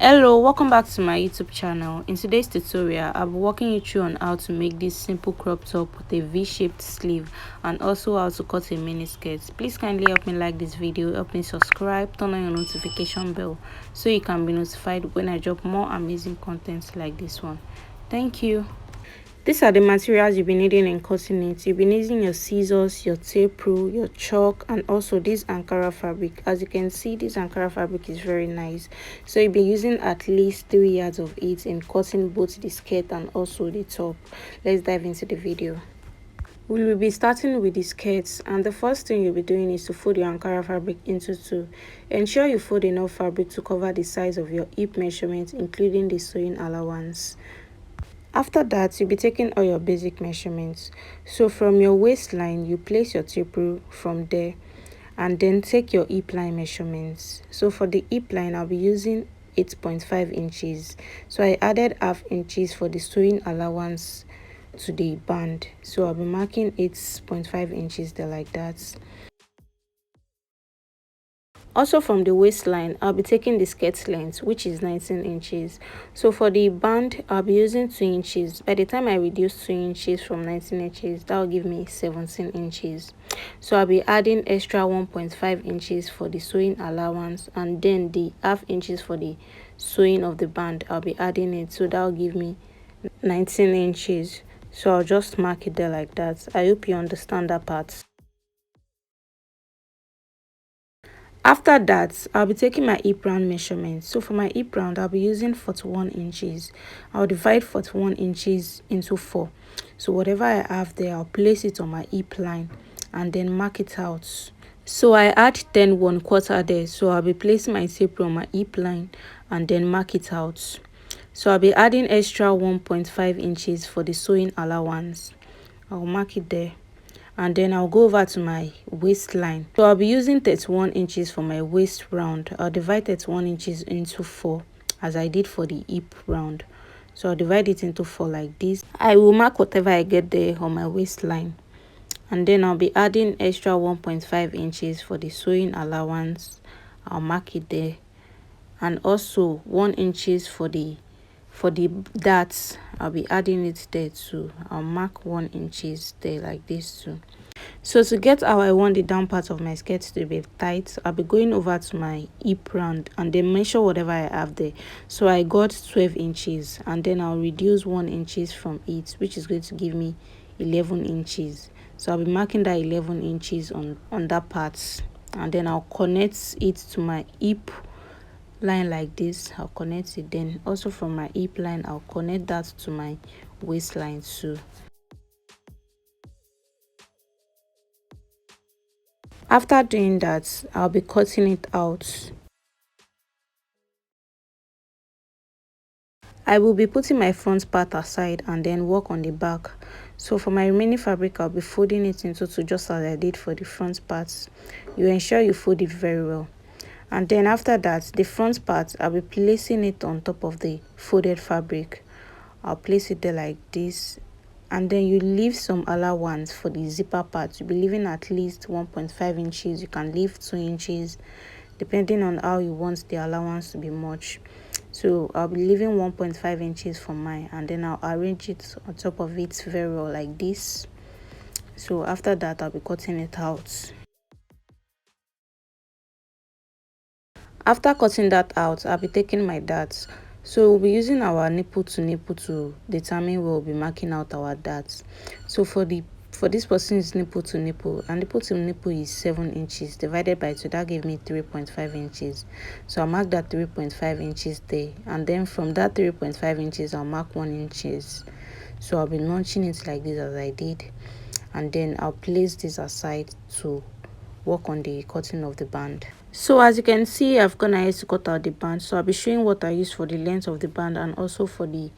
Hello, welcome back to my YouTube channel. In today's tutorial, I'll be walking you through on how to make this simple crop top with a V-shaped sleeve and also how to cut a mini skirt. Please kindly help me like this video, help me subscribe, turn on your notification bell so you can be notified when I drop more amazing content like this one. Thank you. These are the materials you'll be needing in cutting it. You'll be needing your scissors, your tape rule, your chalk, and also this Ankara fabric. As you can see, this Ankara fabric is very nice. So you'll be using at least 3 yards of it in cutting both the skirt and also the top. Let's dive into the video. We will be starting with the skirts, and the first thing you'll be doing is to fold your Ankara fabric into two. Ensure you fold enough fabric to cover the size of your hip measurement, including the sewing allowance. After that, you'll be taking all your basic measurements. So from your waistline, you place your tape rule from there and then take your hip line measurements. So for the hip line, I'll be using 8.5 inches. So I added half inches for the sewing allowance to the band. So I'll be marking 8.5 inches there like that. Also from the waistline, I'll be taking the skirt length, which is 19 inches. So for the band, I'll be using 2 inches. By the time I reduce 2 inches from 19 inches, that will give me 17 inches. So I'll be adding extra 1.5 inches for the sewing allowance, and then the half inches for the sewing of the band, I'll be adding it. So that will give me 19 inches. So I'll just mark it there like that. I hope you understand that part. After that, I'll be taking my hip round measurement. So for my hip round, I'll be using 41 inches. I'll divide 41 inches into 4. So whatever I have there, I'll place it on my hip line and then mark it out. So I add 10 1/4 there. So I'll be placing my tape on my hip line and then mark it out. So I'll be adding extra 1.5 inches for the sewing allowance. I'll mark it there. And then I'll go over to my waistline. So I'll be using 31 inches for my waist round. I'll divide 31 inches into 4 as I did for the hip round. So I'll divide it into 4 like this. I will mark whatever I get there on my waistline. And then I'll be adding extra 1.5 inches for the sewing allowance. I'll mark it there. And also 1 inches for the darts. I'll be adding it there too. I'll mark 1 inches there like this too. So to get how I want the down part of my skirt to be tight, I'll be going over to my hip round and then measure whatever I have there. So I got 12 inches and then I'll reduce 1 inches from it, which is going to give me 11 inches. So I'll be marking that 11 inches on that part, and then I'll connect it to my hip line like this. I'll connect it. Then also from my hip line, I'll connect that to my waistline too. After doing that, I'll be cutting it out. I will be putting my front part aside and then work on the back. So for my remaining fabric, I'll be folding it into two just as I did for the front parts. You ensure you fold it very well. And then after that, the front part, I'll be placing it on top of the folded fabric. I'll place it there like this. And then you leave some allowance for the zipper part. You'll be leaving at least 1.5 inches. You can leave 2 inches depending on how you want the allowance to be much. So I'll be leaving 1.5 inches for mine, and then I'll arrange it on top of it very well like this. So after that, I'll be cutting it out. After cutting that out, I'll be taking my darts. So we'll be using our nipple to determine where we'll be marking out our darts. So for this person's nipple to nipple, and nipple to nipple is 7 inches divided by 2. That gave me 3.5 inches. So I'll mark that 3.5 inches there, and then from that 3.5 inches, I'll mark 1 inches. So I'll be launching it like this as I did, and then I'll place this aside to work on the cutting of the band. So as you can see, I've gone ahead to cut out the band. So I'll be showing what I used for the length of the band and also for the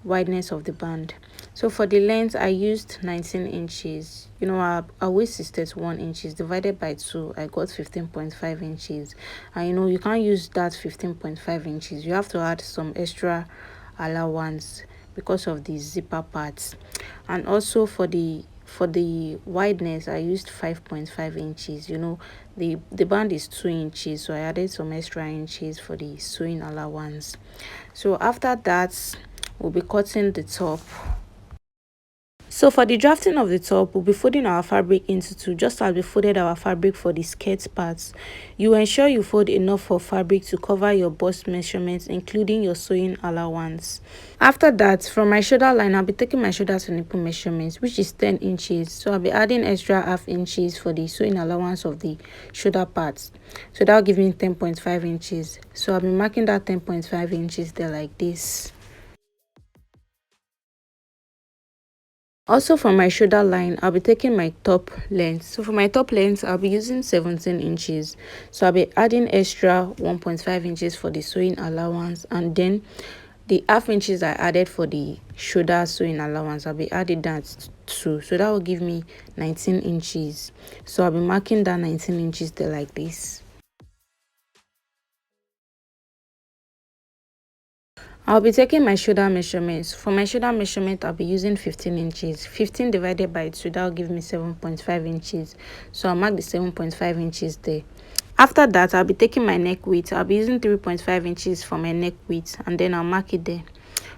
wideness of the band. So for the length, I used 19 inches. You know, our waist is 31 inches divided by 2. I got 15.5 inches. And you know, you can't use that 15.5 inches. You have to add some extra allowance because of the zipper parts. And also for the for the wideness I used 5.5 inches. The band is 2 inches, so I added some extra inches for the sewing allowance. So after that, we'll be cutting the top. So for the drafting of the top, we'll be folding our fabric into two, just as we folded our fabric for the skirt parts. You ensure you fold enough for fabric to cover your bust measurements, including your sewing allowance. After that, from my shoulder line, I'll be taking my shoulder to nipple measurements, which is 10 inches. So I'll be adding extra half inches for the sewing allowance of the shoulder parts. So that'll give me 10.5 inches. So I'll be marking that 10.5 inches there like this. Also, from my shoulder line, I'll be taking my top length. So for my top length, I'll be using 17 inches. So I'll be adding extra 1.5 inches for the sewing allowance, and then the half inches I added for the shoulder sewing allowance, I'll be adding that too. So that will give me 19 inches. So I'll be marking that 19 inches there like this. I'll be taking my shoulder measurements. For my shoulder measurement, I'll be using 15 inches. 15 divided by 2, that'll give me 7.5 inches. So I'll mark the 7.5 inches there. After that, I'll be taking my neck width. I'll be using 3.5 inches for my neck width, and then I'll mark it there.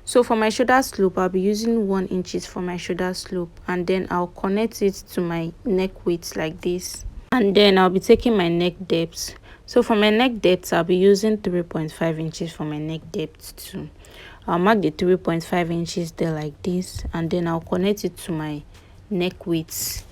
So for my shoulder slope, I'll be using 1 inches for my shoulder slope, and then I'll connect it to my neck width like this. And then I'll be taking my neck depth. So for my neck depth, I'll be using 3.5 inches for my neck depth too. I'll mark the 3.5 inches there like this, and then I'll connect it to my neck width.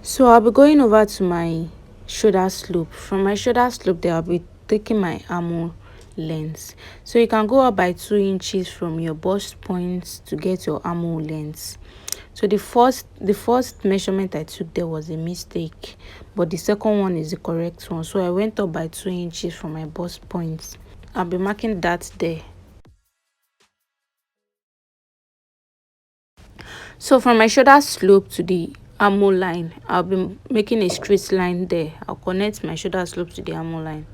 So I'll be going over to my shoulder slope. From my shoulder slope there, I'll be taking my armhole length. So you can go up by 2 inches from your bust points to get your armhole length. So the first measurement I took there was a mistake, but the second one is the correct one. So I went up by 2 inches from my bust points. I'll be marking that there. So from my shoulder slope to the armhole line, I'll be making a straight line there. I'll connect my shoulder slope to the armhole line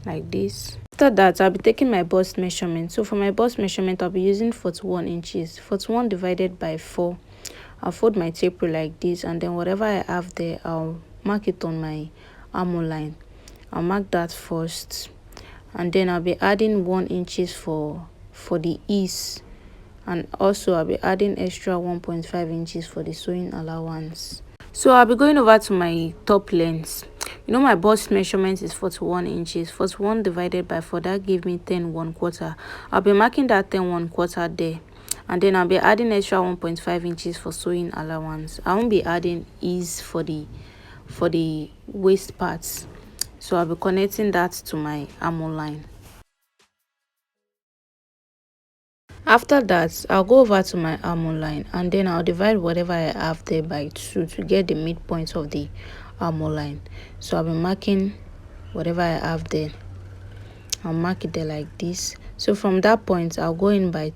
like this. After that, I'll be taking my bust measurement. So for my bust measurement, I'll be using 41 inches. 41 divided by 4. I'll fold my tape rule like this, and then whatever I have there, I'll mark it on my armhole line. I'll mark that first, and then I'll be adding 1 inches for the ease, and also I'll be adding extra 1.5 inches for the sewing allowance. So I'll be going over to my top length. My bust measurement is 41 inches. 41 divided by 4, that gave me 10 1/4. I'll be marking that 10 1/4 there, and then I'll be adding extra 1.5 inches for sewing allowance. I won't be adding ease for the waist parts, so I'll be connecting that to my armhole line. After that, I'll go over to my armhole line, and then I'll divide whatever I have there by 2 to get the midpoint of the armhole line. So I'll be marking whatever I have there. I'll mark it there like this. So from that point, I'll go in by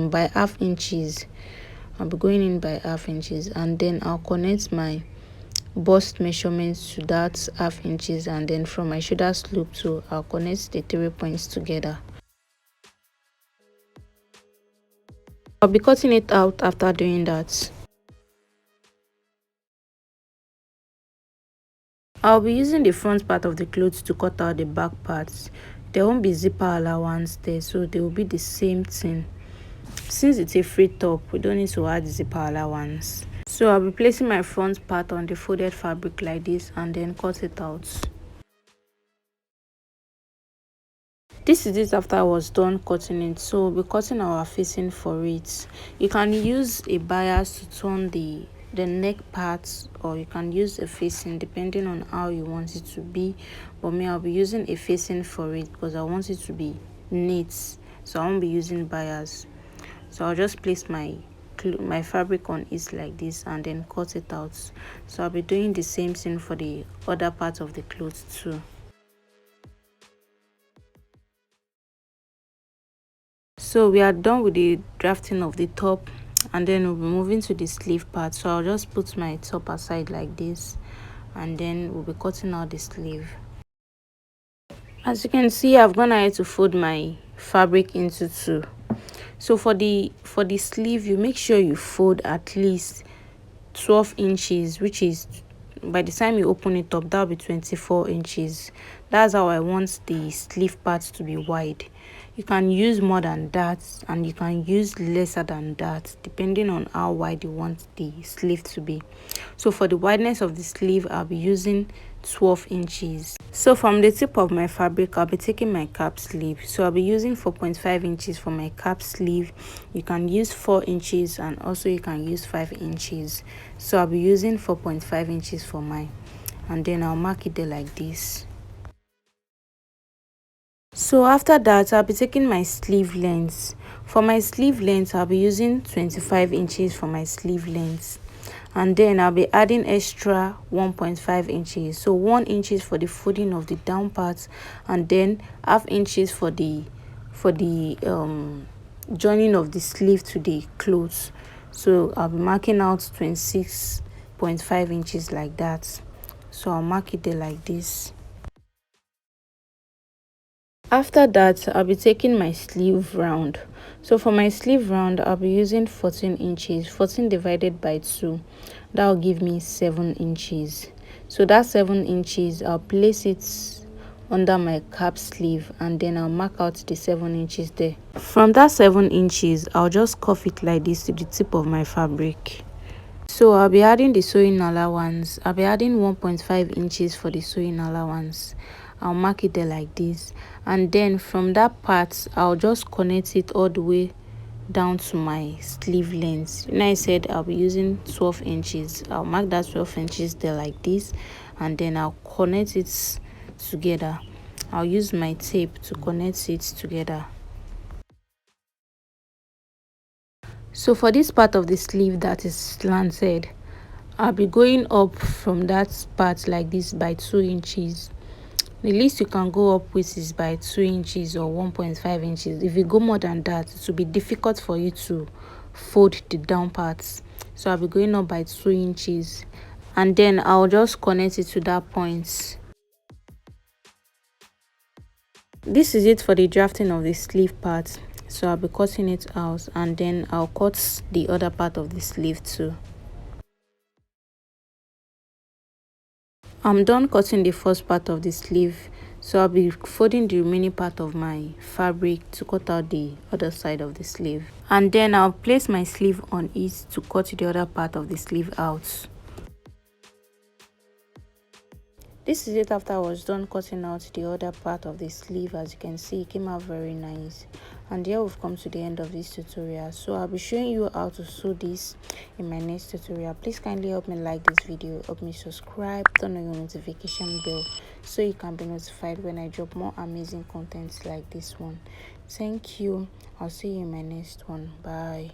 by half inches. I'll be going in by half inches, and then I'll connect my bust measurements to that half inches, and then from my shoulder slope to I'll connect the 3 points together. I'll be cutting it out after doing that. I'll be using the front part of the clothes to cut out the back parts. There won't be zipper allowance there, so they will be the same thing. Since it's a free top, we don't need to add zipper allowance. So I'll be placing my front part on the folded fabric like this, and then cut it out. This is it after I was done cutting it. So we'll be cutting our facing for it. You can use a bias to turn the neck parts, or you can use a facing depending on how you want it to be. But me, I'll be using a facing for it because I want it to be neat, so I won't be using bias. So I'll just place my fabric on it like this, and then cut it out. So I'll be doing the same thing for the other part of the clothes too. So we are done with the drafting of the top, and then we'll be moving to the sleeve part. So I'll just put my top aside like this, and then we'll be cutting out the sleeve. As you can see, I've gone ahead to fold my fabric into two. So for the sleeve, you make sure you fold at least 12 inches, which is, by the time you open it up, that'll be 24 inches. That's how I want the sleeve part to be wide. You can use more than that and you can use lesser than that, depending on how wide you want the sleeve to be. So for the wideness of the sleeve, I'll be using 12 inches. So from the tip of my fabric, I'll be taking my cap sleeve. So I'll be using 4.5 inches for my cap sleeve. You can use 4 inches and also you can use 5 inches. So I'll be using 4.5 inches for mine, and then I'll mark it there like this. So after that, I'll be taking my sleeve length. For my sleeve length, I'll be using 25 inches for my sleeve length, and then I'll be adding extra 1.5 inches. So 1 inches for the folding of the down part, and then half inches for the joining of the sleeve to the clothes. So I'll be marking out 26.5 inches like that. So I'll mark it there like this. After that, I'll be taking my sleeve round. So for my sleeve round, I'll be using 14 inches. 14 divided by 2, that will give me 7 inches. So that 7 inches, I'll place it under my cap sleeve, and then I'll mark out the 7 inches there. From that 7 inches, I'll just cuff it like this to the tip of my fabric. So I'll be adding the sewing allowance. I'll be adding 1.5 inches for the sewing allowance. I'll mark it there like this, and then from that part, I'll just connect it all the way down to my sleeve length. And I said I'll be using 12 inches. I'll mark that 12 inches there like this, and then I'll connect it together. I'll use my tape to connect it together. So for this part of the sleeve that is slanted, I'll be going up from that part like this by 2 inches. The least you can go up with is by 2 inches or 1.5 inches. If you go more than that, it will be difficult for you to fold the down parts. So I'll be going up by 2 inches, and then I'll just connect it to that point. This is it for the drafting of the sleeve part. So I'll be cutting it out, and then I'll cut the other part of the sleeve too. I'm done cutting the first part of the sleeve, so I'll be folding the remaining part of my fabric to cut out the other side of the sleeve, and then I'll place my sleeve on it to cut the other part of the sleeve out. This is it after I was done cutting out the other part of the sleeve. As you can see, it came out very nice. And here we've come to the end of this tutorial. So I'll be showing you how to sew this in my next tutorial. Please kindly help me like this video, help me subscribe, turn on your notification bell so you can be notified when I drop more amazing contents like this one. Thank you. I'll see you in my next one. Bye.